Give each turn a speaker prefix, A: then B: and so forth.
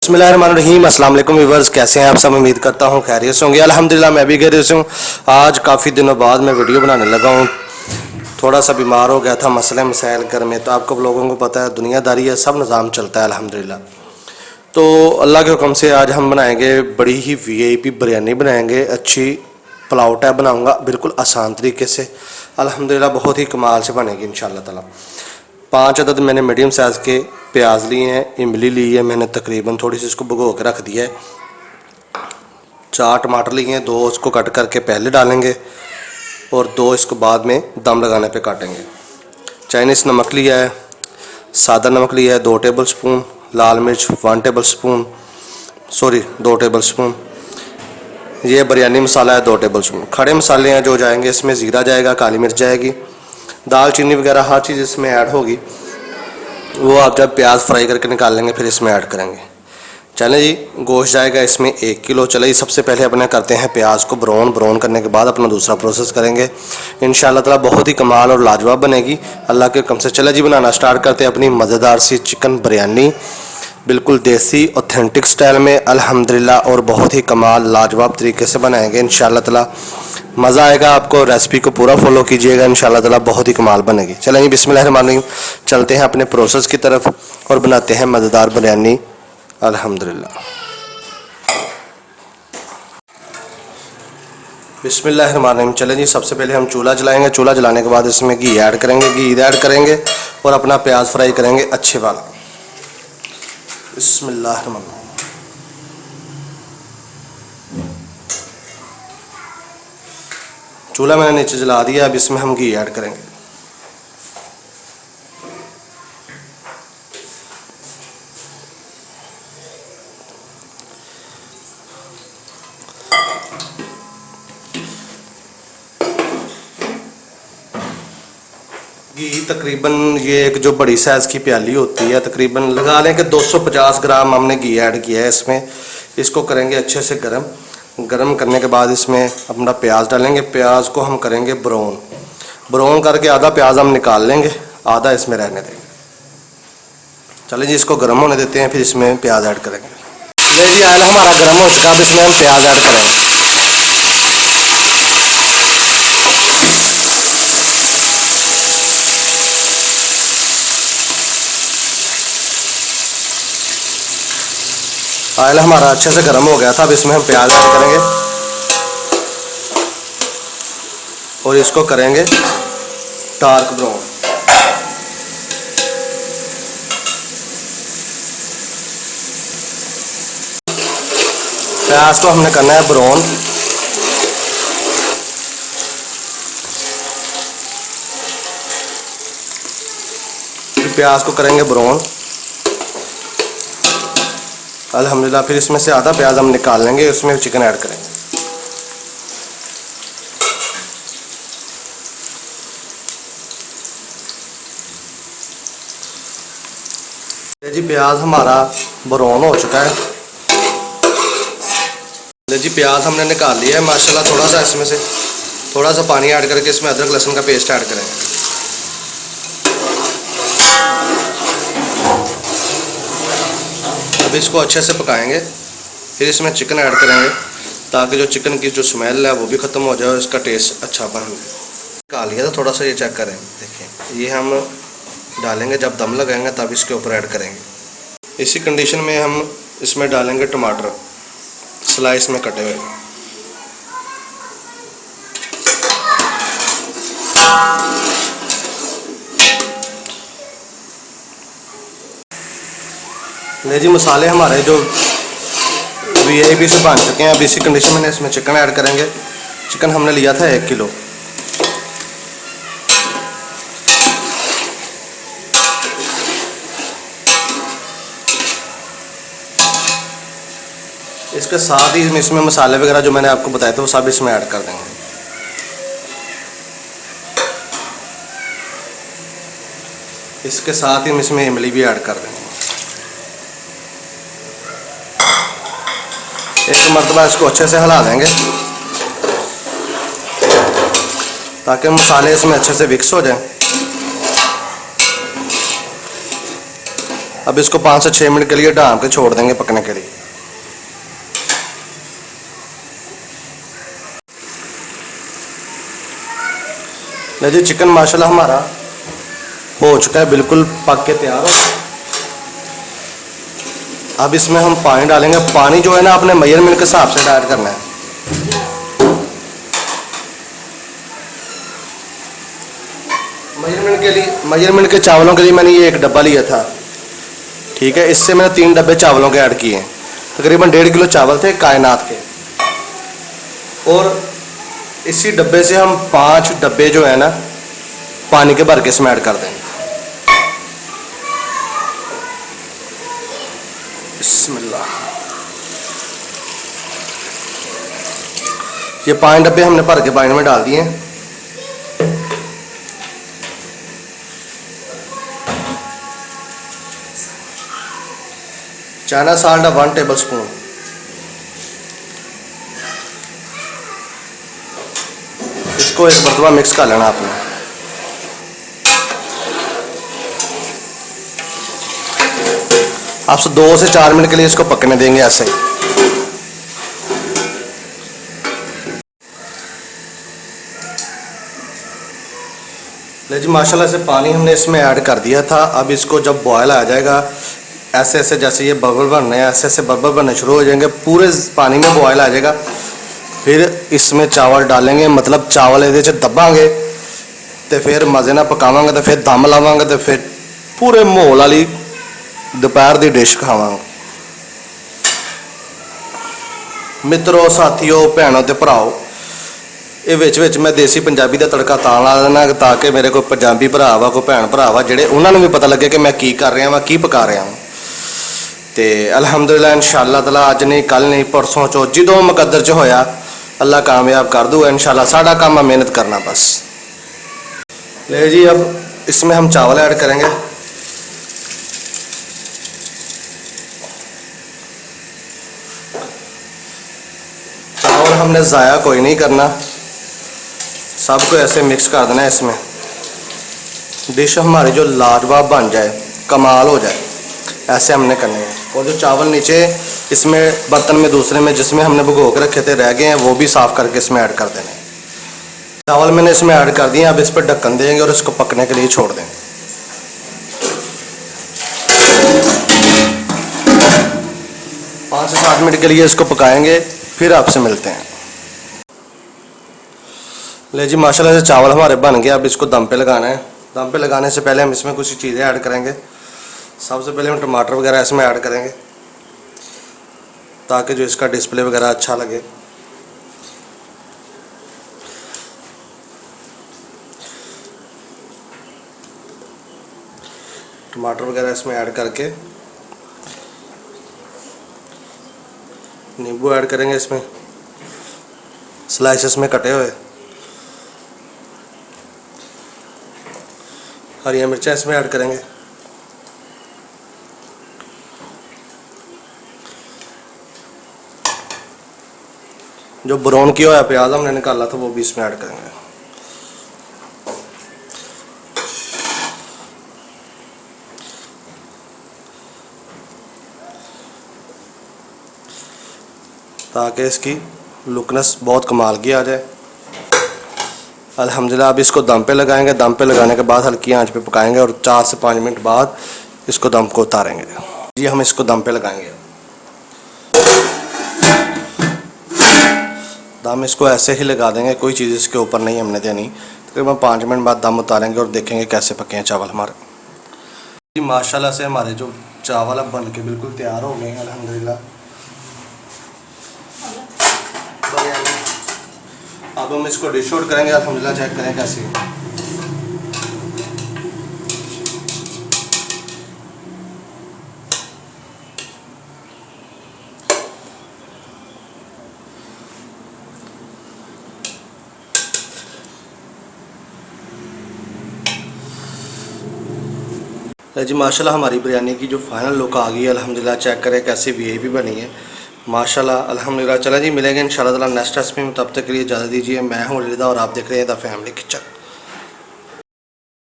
A: बिस्मिल्लाहिर्रहमानिर्रहीम। अस्सलाम वालेकुम व्यूअर्स, कैसे हैं आप सब? उम्मीद करता हूँ खैरियत से होंगे। अल्हम्दुलिल्लाह मैं भी खैरियत से हूँ। आज काफ़ी दिनों बाद मैं वीडियो बनाने लगा हूँ। थोड़ा सा बीमार हो गया था, मसले मसाइल घर में, तो आपको लोगों को पता है दुनियादारी है, सब निज़ाम चलता है अल्हम्दुलिल्लाह। तो अल्लाह के हुक्म से आज हम बनाएंगे बड़ी ही वीआईपी बिरयानी बनाएंगे। अच्छी पुलाव टाइप बनाऊँगा बिल्कुल आसान तरीके से, अल्हम्दुलिल्लाह बहुत ही कमाल से बनेगी इंशाअल्लाह ताला। 5 अदद मैंने मीडियम साइज़ के प्याज लिए हैं, इमली ली है मैंने तकरीबन, थोड़ी सी इसको भिगो के रख दिया है। 4 टमाटर लिए हैं, 2 इसको कट करके पहले डालेंगे और 2 इसको बाद में दम लगाने पे काटेंगे। चाइनीज़ नमक लिया है, सादा नमक लिया है 2 टेबल स्पून, लाल मिर्च 1 टेबल स्पून, 2 टेबल स्पून, ये बिरयानी मसाला है 2 टेबल स्पून। खड़े मसाले हैं जो जाएंगे इसमें, ज़ीरा जाएगा, काली मिर्च जाएगी, दालचीनी वगैरह हर चीज़ इसमें ऐड होगी। वो आप जब प्याज फ्राई करके निकाल लेंगे फिर इसमें ऐड करेंगे। चलें जी, गोश्त जाएगा इसमें 1 किलो। चले जी, सबसे पहले अपने करते हैं प्याज को ब्राउन करने के बाद अपना दूसरा प्रोसेस करेंगे। इंशाअल्लाह ताला बहुत ही कमाल और लाजवाब बनेगी अल्लाह के हुक्म से। चले जी, बनाना स्टार्ट करते हैं अपनी मज़ेदार सी चिकन बिरयानी, बिल्कुल देसी ऑथेंटिक स्टाइल में अल्हम्दुलिल्लाह, और बहुत ही कमाल लाजवाब तरीके से बनाएंगे इंशाअल्लाह ताला। मज़ा आएगा आपको, रेसिपी को पूरा फॉलो कीजिएगा इंशाअल्लाह ताला, बहुत ही कमाल बनेगी। चलें जी, बिस्मिल्लाहिर्रहमानिर्रहीम, चलते हैं अपने प्रोसेस की तरफ और बनाते हैं मज़ेदार बिरयानी अल्हम्दुलिल्लाह। बिस्मिल्लाहिर्रहमानिर्रहीम। चलें जी, सबसे पहले हम चूल्हा जलाएंगे। चूल्हा जलाने के बाद इसमें घी ऐड करेंगे और अपना प्याज फ्राई करेंगे अच्छे वाला। बिस्मिल्लाहिर्रहमानिर्रहीम। चूल्हा मैंने नीचे जला दिया, अब इसमें हम घी ऐड करेंगे। घी तकरीबन ये एक जो बड़ी साइज़ की प्याली होती है, तकरीबन लगा लें कि 250 ग्राम हमने घी ऐड किया है इसमें। इसको करेंगे अच्छे से गरम करने के बाद इसमें अपना प्याज डालेंगे। प्याज को हम करेंगे ब्राउन करके आधा प्याज हम निकाल लेंगे, आधा इसमें रहने देंगे। चलिए जी, इसको गर्म होने देते हैं, फिर इसमें प्याज ऐड करेंगे। ले जी, ऑयल हमारा गर्म हो चुका, अब इसमें हम प्याज ऐड करेंगे। ऑयल हमारा अच्छे से गर्म हो गया था, अब इसमें हम प्याज ऐड करेंगे और इसको करेंगे डार्क ब्राउन। प्याज को हमने करना है ब्राउन। प्याज को करेंगे ब्राउन अल्हम्दुलिल्लाह। फिर इसमें से आधा प्याज हम निकाल लेंगे, उसमें चिकन ऐड करेंगे। जी, प्याज हमारा ब्राउन हो चुका है। ले जी, प्याज हमने निकाल लिया है माशाल्लाह। थोड़ा सा इसमें से थोड़ा सा पानी ऐड करके इसमें अदरक लहसुन का पेस्ट ऐड करेंगे। अब इसको अच्छे से पकाएंगे, फिर इसमें चिकन ऐड करेंगे ताकि जो चिकन की जो स्मेल है वो भी ख़त्म हो जाए और इसका टेस्ट अच्छा बन जाए। निकाल लिया था, थोड़ा सा ये चेक करें, देखें ये हम डालेंगे जब दम लगाएंगे तब इसके ऊपर ऐड करेंगे। इसी कंडीशन में हम इसमें डालेंगे टमाटर स्लाइस में कटे हुए। ले जी, मसाले हमारे जो वीआईपी से बन चुके हैं। अब इसी कंडीशन में इसमें चिकन ऐड करेंगे। चिकन हमने लिया था 1 किलो। इसके साथ ही इसमें मसाले वगैरह जो मैंने आपको बताए थे वो सब इसमें ऐड कर देंगे। इसके साथ ही हम इसमें इमली भी ऐड कर देंगे। एक मरतबा इसको अच्छे से हिला देंगे ताकि मसाले इसमें अच्छे से मिक्स हो जाएं। अब इसको 5 से 6 मिनट के लिए ढाँप के छोड़ देंगे पकने के लिए। ले जी चिकन माशाल्लाह हमारा हो चुका है, बिल्कुल पक के तैयार हो। अब इसमें हम पानी डालेंगे। पानी जो है ना अपने मेजरमेंट के हिसाब से ऐड करना है। मेजरमेंट के चावलों के लिए मैंने ये 1 डब्बा लिया था, ठीक है। इससे मैंने 3 डब्बे चावलों के ऐड किए हैं। तकरीबन 1.5 किलो चावल थे कायनात के, और इसी डब्बे से हम 5 डब्बे जो है ना पानी के भर के इसमें ऐड कर देंगे। बिस्मिल्लाह। ये 5 डब्बे हमने भर के पानी में डाल दिए हैं। China salt 1 table spoon. इसको एक मरतबा मिक्स कर लेना आपने। आप 2 से 4 मिनट के लिए इसको पकने देंगे ऐसे ही। ले जी माशाल्लाह से पानी हमने इसमें ऐड कर दिया था। अब इसको जब बॉयल आ जाएगा, ऐसे ऐसे जैसे ये बबल बनने हैं, ऐसे ऐसे बबल बनने शुरू हो जाएंगे, पूरे पानी में बॉयल आ जाएगा। फिर इसमें चावल डालेंगे, मतलब चावल ये दबांगे तो फिर मज़े ना पकावांगे, तो फिर दम लावांगे, तो फिर पूरे माहौल वाली दोपहर की डिश खावांगे। मित्रों, साथियों, भैनों ते भराओ, ये विच मैं देसी पंजाबी का तड़का तां ला देना ताकि मेरे कोई पंजाबी भरा वा, कोई भैन भरा वा, जिहड़े उन्होंने भी पता लगे कि मैं की कर रहा वा, की पका रहा हूँ। तो अलहमदुलिल्लाह इंशाअल्लाह ताला अज नहीं, कल नहीं, परसों चो जो मुकद्दर च होया अल्लाह कामयाब कर दूगा इंशाअल्लाह। साडा काम है मेहनत करना बस। ले जी अब इसमें हम चावल ऐड करेंगे। चावल हमने ज़ाया कोई नहीं करना, सबको ऐसे मिक्स कर देना है। इसमें डिश हमारी जो लाजवाब बन जाए, कमाल हो जाए, ऐसे हमने करने हैं। और जो चावल नीचे इसमें बर्तन में दूसरे में जिसमें हमने भिगो के रखे थे रह गए हैं, वो भी साफ़ करके इसमें ऐड कर देने हैं। चावल मैंने इसमें ऐड कर दिए। अब इस पर ढक्कन देंगे और इसको पकने के लिए छोड़ देंगे। 5 से 7 मिनट के लिए इसको पकाएंगे, फिर आपसे मिलते हैं। ले जी माशाल्लाह से चावल हमारे बन गए। अब इसको दम पे लगाना है। दम पे लगाने से पहले हम इसमें कुछ चीज़ें ऐड करेंगे। सबसे पहले हम टमाटर वगैरह इसमें ऐड करेंगे ताकि जो इसका डिस्प्ले वगैरह अच्छा लगे। टमाटर वगैरह इसमें ऐड करके नींबू ऐड करेंगे इसमें स्लाइसेस में कटे हुए। हरी मिर्चा इसमें ऐड करेंगे। जो ब्राउन किया हुआ प्याज हमने निकाला था वो भी इसमें ऐड करेंगे। ताकि इसकी लुकनेस बहुत कमाल की आ जाए। अल्हम्दुलिल्लाह अब इसको दम पे लगाएंगे। दम पे लगाने के बाद हल्की आंच पे पकाएंगे और 4 से 5 मिनट बाद इसको दम को उतारेंगे। जी हम इसको दम पे लगाएंगे। दम इसको ऐसे ही लगा देंगे, कोई चीज़ इसके ऊपर नहीं हमने देनी। तकरीबन 5 मिनट बाद दम उतारेंगे और देखेंगे कैसे पके हैं चावल हमारे। जी माशाल्लाह से हमारे जो चावल अब बन के बिल्कुल तैयार हो गए हैं अल्हम्दुलिल्लाह। अब हम इसको डिश आउट करेंगे। अल्हम्दुलिल्लाह चेक करें कैसी है। जी माशाल्लाह हमारी बिरयानी की जो फाइनल लुक आ गई है अल्हम्दुलिल्लाह। चेक करें कैसी वीआईपी बनी है माशाल्लाह अल्हम्दुलिल्लाह। चला जी मिलेंगे इंशाल्लाह ताला नेक्स्ट रेसिपी में। तब तक के लिए इजाज़त दीजिए। मैं हूँ रिदा और आप देख रहे हैं द फैमिली किचन।